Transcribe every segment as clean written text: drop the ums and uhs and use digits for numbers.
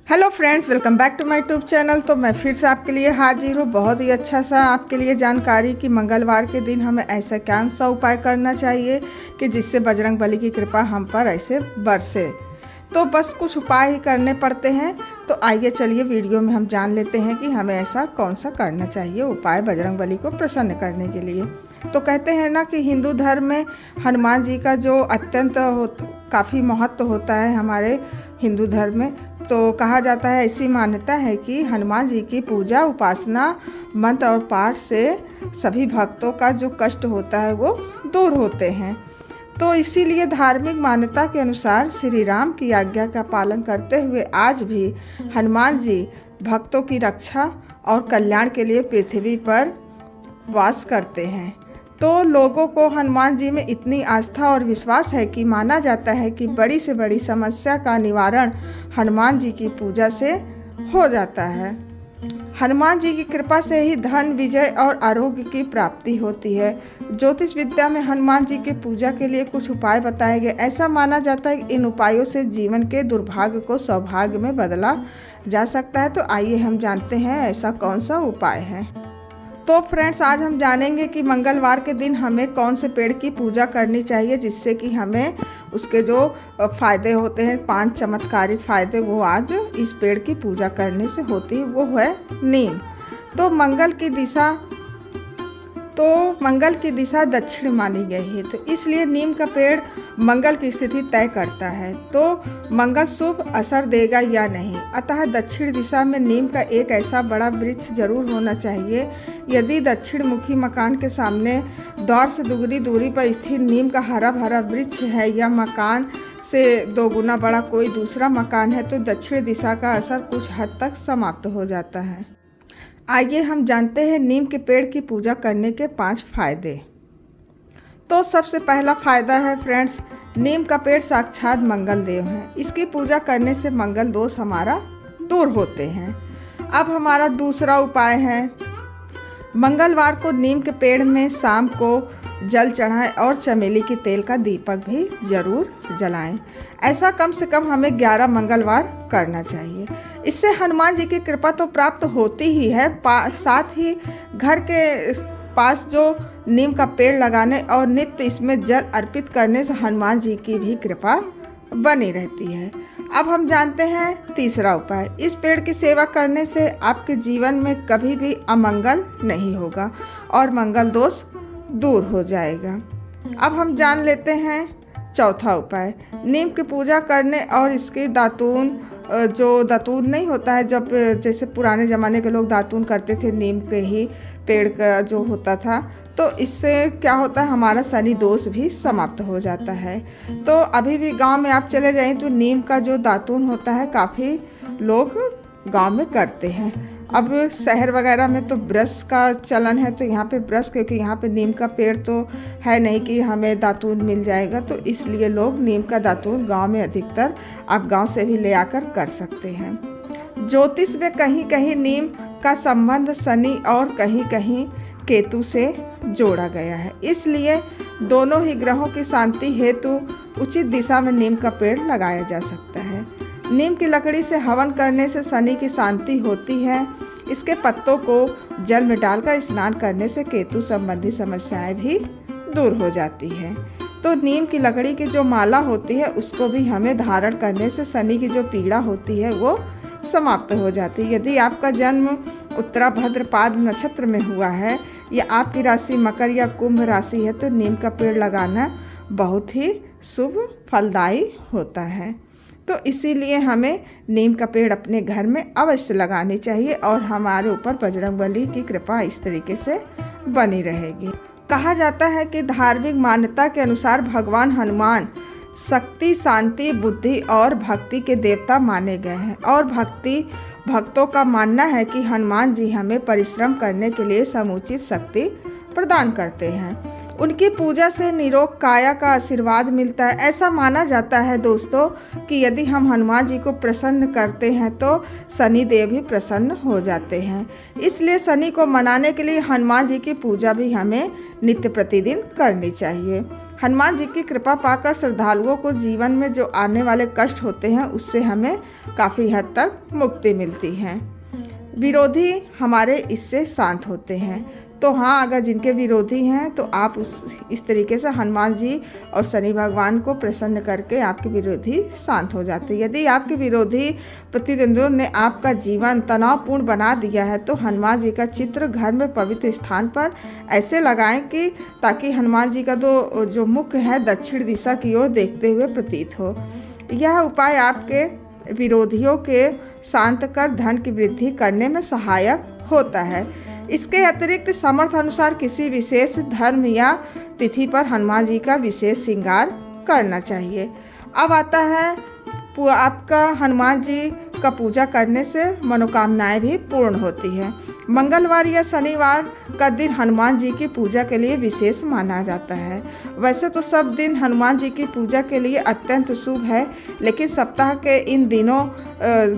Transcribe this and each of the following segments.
Hello friends, welcome back to my YouTube channel. तो मैं फिर से आपके लिए हाजिर हूँ बहुत ही अच्छा सा आपके लिए जानकारी कि मंगलवार के दिन हमें ऐसा कौन सा उपाय करना चाहिए कि जिससे बजरंग बली की कृपा हम पर ऐसे बरसे। तो बस कुछ उपाय ही करने पड़ते हैं। तो आइए चलिए वीडियो में हम जान लेते हैं कि हमें ऐसा कौन सा करना चाहिए उपाय बजरंग बली को प्रसन्न करने के लिए। तो कहते हैं ना कि हिंदू धर्म में हनुमान जी का जो अत्यंत काफ़ी महत्व होता है हमारे हिंदू धर्म में। तो कहा जाता है, ऐसी मान्यता है कि हनुमान जी की पूजा उपासना मंत्र और पाठ से सभी भक्तों का जो कष्ट होता है वो दूर होते हैं। तो इसीलिए धार्मिक मान्यता के अनुसार श्री राम की आज्ञा का पालन करते हुए आज भी हनुमान जी भक्तों की रक्षा और कल्याण के लिए पृथ्वी पर वास करते हैं। तो लोगों को हनुमान जी में इतनी आस्था और विश्वास है कि माना जाता है कि बड़ी से बड़ी समस्या का निवारण हनुमान जी की पूजा से हो जाता है। हनुमान जी की कृपा से ही धन, विजय और आरोग्य की प्राप्ति होती है। ज्योतिष विद्या में हनुमान जी की पूजा के लिए कुछ उपाय बताए गए। ऐसा माना जाता है कि इन उपायों से जीवन के दुर्भाग्य को सौभाग्य में बदला जा सकता है। तो आइए हम जानते हैं ऐसा कौन सा उपाय है। तो फ्रेंड्स, आज हम जानेंगे कि मंगलवार के दिन हमें कौन से पेड़ की पूजा करनी चाहिए जिससे कि हमें उसके जो फ़ायदे होते हैं, 5 चमत्कारिक फ़ायदे, वो आज इस पेड़ की पूजा करने से होती है। वो है नीम। तो मंगल की दिशा दक्षिण मानी गई है, तो इसलिए नीम का पेड़ मंगल की स्थिति तय करता है। तो मंगल शुभ असर देगा या नहीं, अतः दक्षिण दिशा में नीम का एक ऐसा बड़ा वृक्ष जरूर होना चाहिए। यदि दक्षिण मुखी मकान के सामने द्वार से दुगनी दूरी पर स्थित नीम का हरा भरा वृक्ष है या मकान से 2 गुना बड़ा कोई दूसरा मकान है तो दक्षिण दिशा का असर कुछ हद तक समाप्त हो जाता है। आइए हम जानते हैं नीम के पेड़ की पूजा करने के 5 फायदे। तो सबसे पहला फ़ायदा है फ्रेंड्स, नीम का पेड़ साक्षात मंगल देव हैं। इसकी पूजा करने से मंगल दोष हमारा दूर होते हैं। अब हमारा दूसरा उपाय है, मंगलवार को नीम के पेड़ में शाम को जल चढ़ाएं और चमेली के तेल का दीपक भी ज़रूर जलाएं। ऐसा कम से कम हमें 11 मंगलवार करना चाहिए। इससे हनुमान जी की कृपा तो प्राप्त होती ही है, साथ ही घर के पास जो नीम का पेड़ लगाने और नित्य इसमें जल अर्पित करने से हनुमान जी की भी कृपा बनी रहती है। अब हम जानते हैं तीसरा उपाय, इस पेड़ की सेवा करने से आपके जीवन में कभी भी अमंगल नहीं होगा और मंगल दोष दूर हो जाएगा। अब हम जान लेते हैं चौथा उपाय, नीम की पूजा करने और इसके दातून, जो दातून नहीं होता है, जब जैसे पुराने ज़माने के लोग दातून करते थे नीम के ही पेड़ का जो होता था, तो इससे क्या होता है हमारा शनि दोष भी समाप्त हो जाता है। तो अभी भी गांव में आप चले जाएं तो नीम का जो दातून होता है काफ़ी लोग गांव में करते हैं। अब शहर वगैरह में तो ब्रश का चलन है, तो यहाँ पे ब्रश, क्योंकि यहाँ पे नीम का पेड़ तो है नहीं कि हमें दातून मिल जाएगा, तो इसलिए लोग नीम का दातून गांव में अधिकतर आप गांव से भी ले आकर कर सकते हैं। ज्योतिष में कहीं कहीं नीम का संबंध शनि और कहीं कहीं केतु से जोड़ा गया है, इसलिए दोनों ही ग्रहों की शांति हेतु उचित दिशा में नीम का पेड़ लगाया जा सकता है। नीम की लकड़ी से हवन करने से शनि की शांति होती है। इसके पत्तों को जल में डालकर स्नान करने से केतु संबंधी समस्याएं भी दूर हो जाती हैं। तो नीम की लकड़ी की जो माला होती है उसको भी हमें धारण करने से शनि की जो पीड़ा होती है वो समाप्त हो जाती है। यदि आपका जन्म उत्तरा भाद्रपद नक्षत्र में हुआ है या आपकी राशि मकर या कुंभ राशि है तो नीम का पेड़ लगाना बहुत ही शुभ फलदायी होता है। तो इसीलिए हमें नीम का पेड़ अपने घर में अवश्य लगानी चाहिए और हमारे ऊपर बजरंग बली की कृपा इस तरीके से बनी रहेगी। कहा जाता है कि धार्मिक मान्यता के अनुसार भगवान हनुमान शक्ति, शांति, बुद्धि और भक्ति के देवता माने गए हैं और भक्तों का मानना है कि हनुमान जी हमें परिश्रम करने के लिए समुचित शक्ति प्रदान करते हैं। उनकी पूजा से निरोग काया का आशीर्वाद मिलता है। ऐसा माना जाता है दोस्तों कि यदि हम हनुमान जी को प्रसन्न करते हैं तो शनि देव भी प्रसन्न हो जाते हैं। इसलिए शनि को मनाने के लिए हनुमान जी की पूजा भी हमें नित्य प्रतिदिन करनी चाहिए। हनुमान जी की कृपा पाकर श्रद्धालुओं को जीवन में जो आने वाले कष्ट होते हैं उससे हमें काफ़ी हद तक मुक्ति मिलती है। विरोधी हमारे इससे शांत होते हैं। तो हाँ, अगर जिनके विरोधी हैं तो आप इस तरीके से हनुमान जी और शनि भगवान को प्रसन्न करके आपके विरोधी शांत हो जाते हैं। यदि आपके विरोधी प्रतिद्वंदियों ने आपका जीवन तनावपूर्ण बना दिया है तो हनुमान जी का चित्र घर में पवित्र स्थान पर ऐसे लगाएं कि ताकि हनुमान जी का जो मुख है दक्षिण दिशा की ओर देखते हुए प्रतीत हो। यह उपाय आपके विरोधियों के शांत कर धन की वृद्धि करने में सहायक होता है। इसके अतिरिक्त सामर्थ्य अनुसार किसी विशेष धर्म या तिथि पर हनुमान जी का विशेष श्रृंगार करना चाहिए। अब आता है आपका हनुमान जी का पूजा करने से मनोकामनाएं भी पूर्ण होती हैं। मंगलवार या शनिवार का दिन हनुमान जी की पूजा के लिए विशेष माना जाता है। वैसे तो सब दिन हनुमान जी की पूजा के लिए अत्यंत शुभ है, लेकिन सप्ताह के इन दिनों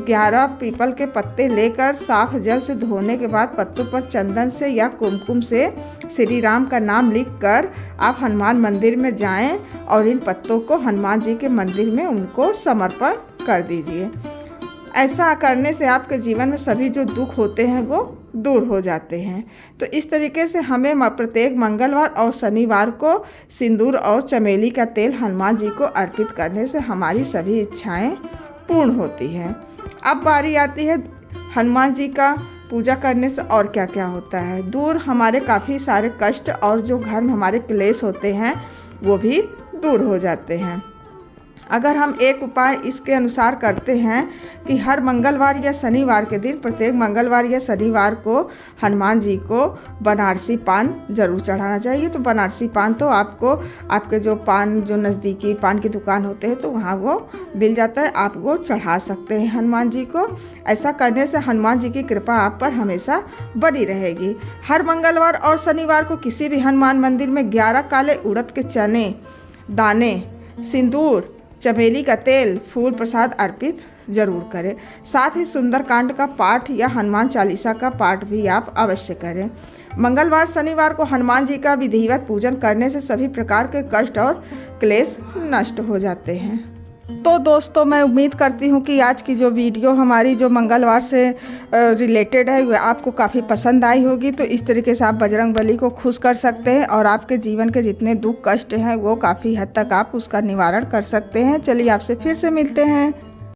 11 पीपल के पत्ते लेकर साफ जल से धोने के बाद पत्तों पर चंदन से या कुमकुम से श्री राम का नाम लिखकर आप हनुमान मंदिर में जाएं और इन पत्तों को हनुमान जी के मंदिर में उनको समर्पण कर दीजिए। ऐसा करने से आपके जीवन में सभी जो दुख होते हैं वो दूर हो जाते हैं। तो इस तरीके से हमें प्रत्येक मंगलवार और शनिवार को सिंदूर और चमेली का तेल हनुमान जी को अर्पित करने से हमारी सभी इच्छाएं पूर्ण होती हैं। अब बारी आती है हनुमान जी का पूजा करने से और क्या क्या होता है। दूर हमारे काफ़ी सारे कष्ट और जो घर में हमारे क्लेश होते हैं वो भी दूर हो जाते हैं। अगर हम एक उपाय इसके अनुसार करते हैं कि हर मंगलवार या शनिवार के दिन प्रत्येक मंगलवार या शनिवार को हनुमान जी को बनारसी पान जरूर चढ़ाना चाहिए। तो बनारसी पान तो आपको आपके जो नज़दीकी पान की दुकान होते हैं तो वहाँ वो मिल जाता है, आप वो चढ़ा सकते हैं हनुमान जी को। ऐसा करने से हनुमान जी की कृपा आप पर हमेशा बनी रहेगी। हर मंगलवार और शनिवार को किसी भी हनुमान मंदिर में 11 काले उड़द के चने दाने, सिंदूर, चमेली का तेल, फूल प्रसाद अर्पित जरूर करें। साथ ही सुंदरकांड का पाठ या हनुमान चालीसा का पाठ भी आप अवश्य करें। मंगलवार शनिवार को हनुमान जी का विधिवत पूजन करने से सभी प्रकार के कष्ट और क्लेश नष्ट हो जाते हैं। तो दोस्तों, मैं उम्मीद करती हूँ कि आज की जो वीडियो हमारी जो मंगलवार से रिलेटेड है वह आपको काफ़ी पसंद आई होगी। तो इस तरीके से आप बजरंगबली को खुश कर सकते हैं और आपके जीवन के जितने दुख कष्ट हैं वो काफ़ी हद तक आप उसका निवारण कर सकते हैं। चलिए आपसे फिर से मिलते हैं।